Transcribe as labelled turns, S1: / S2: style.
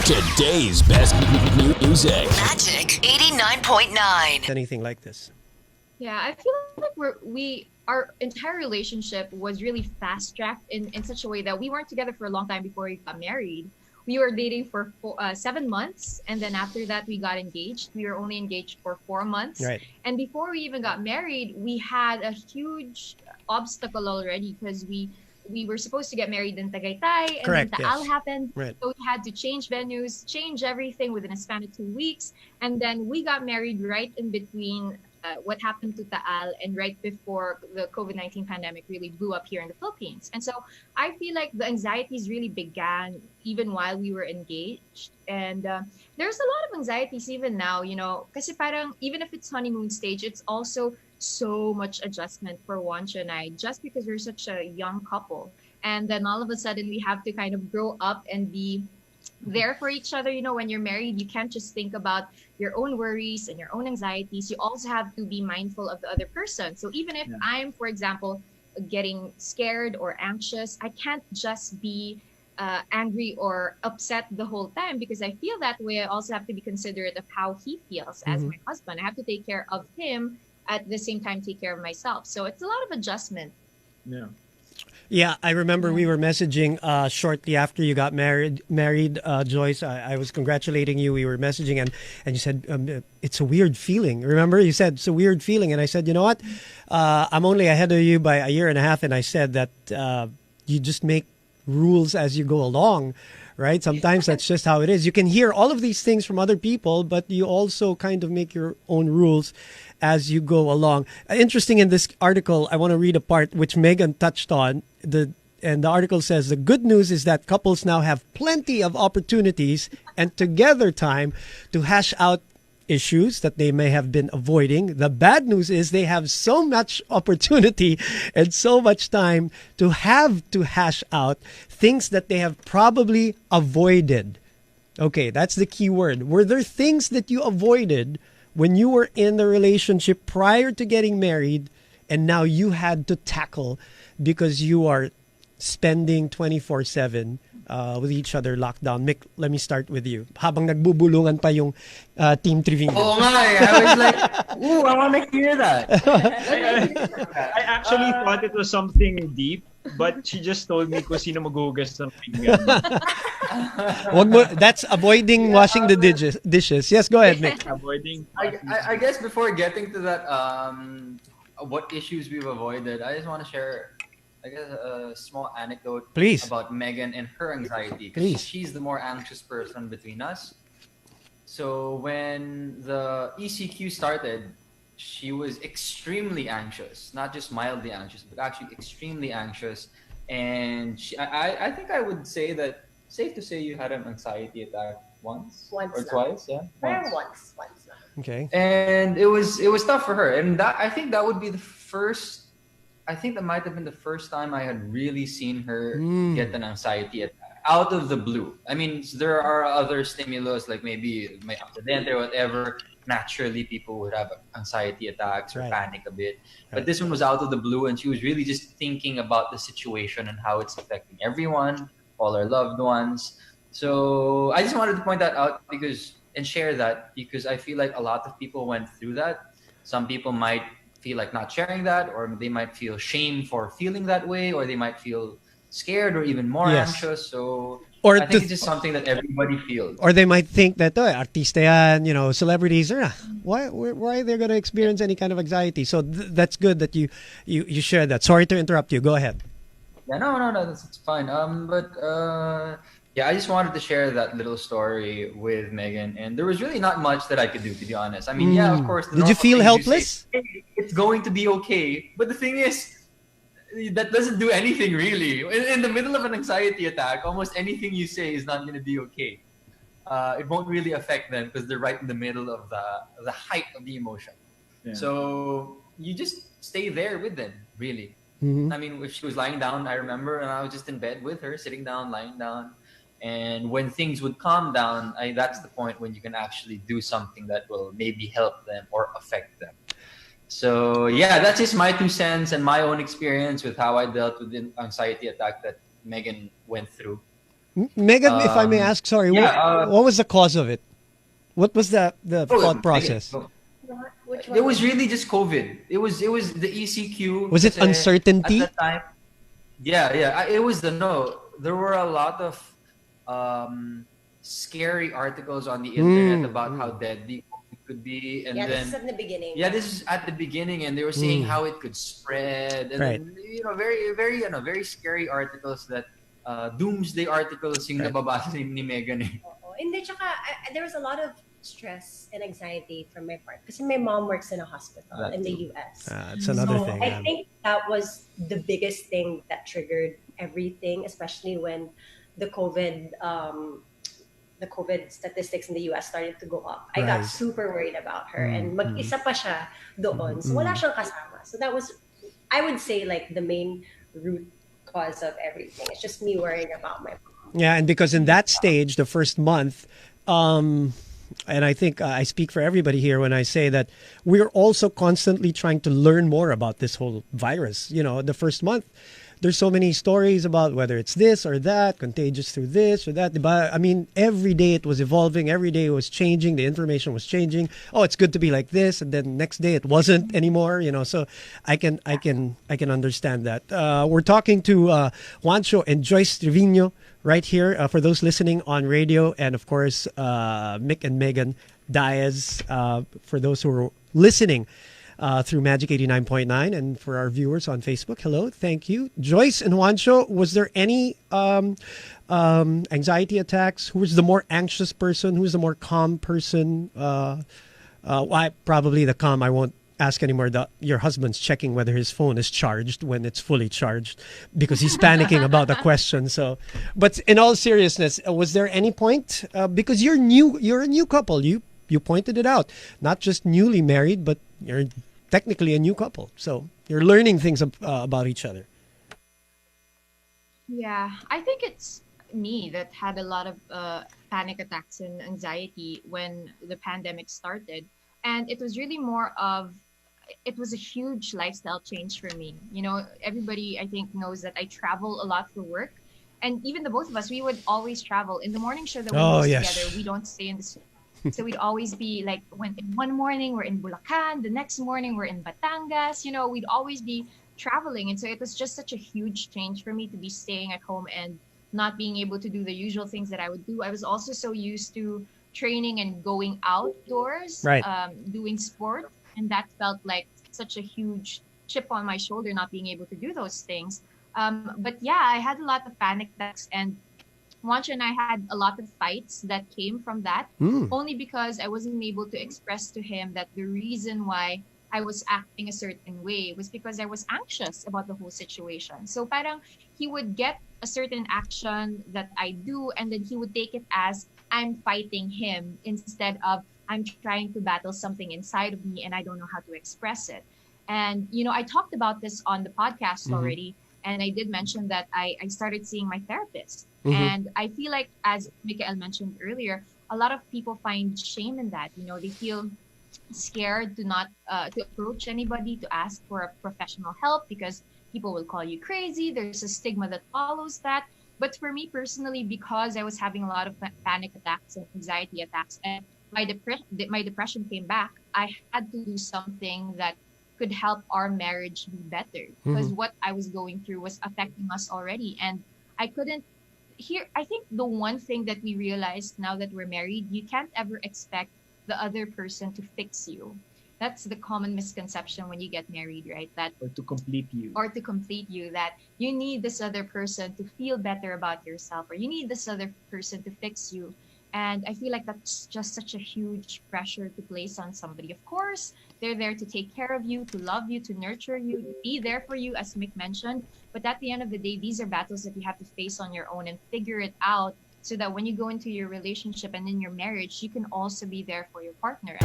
S1: Today's best music.
S2: Magic 89.9.
S3: Anything like this.
S4: Yeah, I feel like our entire relationship was really fast tracked in such a way that we weren't together for a long time before we got married. We were dating for 7 months, and then after that we got engaged. We were only engaged for 4 months,
S3: Right.
S4: and before we even got married, we had a huge obstacle already because we were supposed to get married in Tagaytay, and
S3: Correct,
S4: then
S3: yes.
S4: Taal happened.
S3: Right.
S4: So we had to change venues, change everything within a span of 2 weeks. And then we got married right in between what happened to Taal and right before the COVID-19 pandemic really blew up here in the Philippines. And so I feel like the anxieties really began even while we were engaged. And there's a lot of anxieties even now, kasi parang even if it's honeymoon stage, it's also so much adjustment for Juancho and I, just because we're such a young couple. And then all of a sudden we have to kind of grow up and be there for each other. When you're married, you can't just think about your own worries and your own anxieties. You also have to be mindful of the other person. So even if I'm, for example, getting scared or anxious, I can't just be angry or upset the whole time because I feel that way. I also have to be considerate of how he feels as my husband. I have to take care of him at the same time take care of myself. So it's a lot of adjustment.
S5: Yeah.
S3: Yeah, I remember we were messaging shortly after you got married, Joyce. I was congratulating you. We were messaging, and you said, it's a weird feeling. Remember? You said, it's a weird feeling. And I said, you know what? I'm only ahead of you by a year and a half. And I said that you just make rules as you go along, right? Sometimes that's just how it is. You can hear all of these things from other people, but you also kind of make your own rules as you go along. Interesting, in this article, I want to read a part which Megan touched on. And the article says, the good news is that couples now have plenty of opportunities and together time to hash out issues that they may have been avoiding. The bad news is they have so much opportunity and so much time to have to hash out things that they have probably avoided. Okay, that's the key word. Were there things that you avoided when you were in the relationship prior to getting married and now you had to tackle because you are spending 24/7 with each other lockdown? Mick, let me start with you. Habang nagbubulungan pa yung Team Trivino.
S6: Oo nga eh. I was like, ooh, I want to hear that.
S5: I actually thought it was something deep, but she just told me kung sino maghuhugas ng pinggan.
S3: That's avoiding washing the dishes. Yes, go ahead, Mick.
S5: Avoiding.
S6: I guess before getting to that, what issues we've avoided, I just want to share, I guess, a small anecdote
S3: Please.
S6: about Megan and her anxiety. 'Cause
S3: Please.
S6: she's the more anxious person between us. So when the ECQ started, she was extremely anxious, not just mildly anxious, but actually extremely anxious. And I think I would say that, safe to say you had an anxiety attack once or
S7: now.
S6: twice, yeah?
S7: Parang once now.
S3: Okay.
S6: And it was tough for her, and that, I think that would be the first. I think that might have been the first time I had really seen her get an anxiety attack out of the blue. I mean, there are other stimulus like maybe my accident or whatever. Naturally, people would have anxiety attacks or
S3: Right.
S6: panic a bit, but
S3: Right.
S6: this one was out of the blue, and she was really just thinking about the situation and how it's affecting everyone, all our loved ones. So I just wanted to point that out and share that because I feel like a lot of people went through that. Some people might feel like not sharing that, or they might feel shame for feeling that way, or they might feel scared or even more
S3: Yes.
S6: anxious. So
S3: Or
S6: I think it's just something that everybody feels.
S3: Or they might think that, artista yan, celebrities, why are they going to experience any kind of anxiety? So that's good that you share that. Sorry to interrupt you. Go ahead.
S6: Yeah, no, it's fine. Yeah, I just wanted to share that little story with Megan, and there was really not much that I could do, to be honest. I mean, yeah, of course. the
S3: Did you
S6: normal
S3: feel
S6: things
S3: helpless?
S6: say, "Hey, it's going to be okay," but the thing is, that doesn't do anything really. In the middle of an anxiety attack, almost anything you say is not going to be okay. It won't really affect them because they're right in the middle of the height of the emotion.
S5: Yeah.
S6: So you just stay there with them, really.
S3: Mhm.
S6: I mean, if she was lying down, I remember, and I was just in bed with her, sitting down, lying down. And when things would calm down, that's the point when you can actually do something that will maybe help them or affect them. So yeah, that's just my 2 cents and my own experience with how I dealt with the anxiety attack that Megan went through.
S3: Megan, if I may ask, sorry, what was the cause of it? What was the thought process?
S7: Which
S6: It was really just COVID. It was the ECQ.
S3: Was it
S6: kasi
S3: uncertainty?
S6: At the time? Yeah. It was no. There were a lot of scary articles on the internet about how deadly COVID could be, and then
S7: this is at the beginning.
S6: Yeah, this is at the beginning, and they were saying how it could spread, and
S3: Right.
S6: then, very scary articles that doomsday articles yung nababasa ni Megan.
S7: Oo. Hindi, tsaka, there was a lot of stress and anxiety from my part because my mom works in a hospital in the US.
S3: It's another
S7: So
S3: thing.
S7: I think that was the biggest thing that triggered everything, especially when the COVID statistics in the US started to go up. I got
S3: Right.
S7: super worried about her, and mag-isa pa siya doon. So wala siyang kasama. So that was, I would say, like the main root cause of everything. It's just me worrying about my mom.
S3: Yeah, and because in that stage, the first month, and I think I speak for everybody here when I say that we're also constantly trying to learn more about this whole virus. You know, the first month, there's so many stories about whether it's this or that, contagious through this or that. But I mean, every day it was evolving, every day it was changing, the information was changing. Oh, it's good to be like this, and then next day it wasn't anymore. You know, so I can understand that. We're talking to Juancho and Joyce Trevino right here for those listening on radio, and of course Mick and Megan Diaz for those who are listening through Magic 89.9, and for our viewers on Facebook, hello, thank you. Joyce and Juancho, was there any anxiety attacks? Who was the more anxious person? Who was the more calm person? Probably the calm. I won't ask anymore. Your husband's checking whether his phone is charged when it's fully charged because he's panicking about the question. So, but in all seriousness, was there any point because you're a new couple. You pointed it out, not just newly married, but you're technically a new couple. So you're learning things about each other.
S4: Yeah, I think it's me that had a lot of panic attacks and anxiety when the pandemic started. And it was really more of, it was a huge lifestyle change for me. You know, everybody I think knows that I travel a lot for work. And even the both of us, we would always travel. In the morning show that we host together, we don't stay in the city. So we'd always be like, one morning we're in Bulacan, the next morning we're in Batangas. You know, we'd always be traveling. And so it was just such a huge change for me to be staying at home and not being able to do the usual things that I would do. I was also so used to training and going outdoors,
S3: right.
S4: Doing sport. And that felt like such a huge chip on my shoulder, not being able to do those things. But yeah, I had a lot of panic attacks, and Juancho and I had a lot of fights that came from that, only because I wasn't able to express to him that the reason why I was acting a certain way was because I was anxious about the whole situation. So parang he would get a certain action that I do, and then he would take it as I'm fighting him instead of I'm trying to battle something inside of me and I don't know how to express it. And, you know, I talked about this on the podcast already. And I did mention that I started seeing my therapist. And I feel like, as Mikael mentioned earlier, a lot of people find shame in that. You know, they feel scared to not to approach anybody, to ask for a professional help because people will call you crazy. There's a stigma that follows that. But for me personally, because I was having a lot of panic attacks and anxiety attacks, and my depression came back, I had to do something that could help our marriage be better, because what I was going through was affecting us already. And I couldn't I think the one thing that we realized now that we're married, you can't ever expect the other person to fix you. That's the common misconception when you get married, right? That
S5: Or to complete you.
S4: That you need this other person to feel better about yourself, or you need this other person to fix you. And I feel like that's just such a huge pressure to place on somebody. Of course, they're there to take care of you, to love you, to nurture you, to be there for you, as Mick mentioned. But at the end of the day, these are battles that you have to face on your own and figure it out, so that when you go into your relationship and in your marriage, you can also be there for your partner.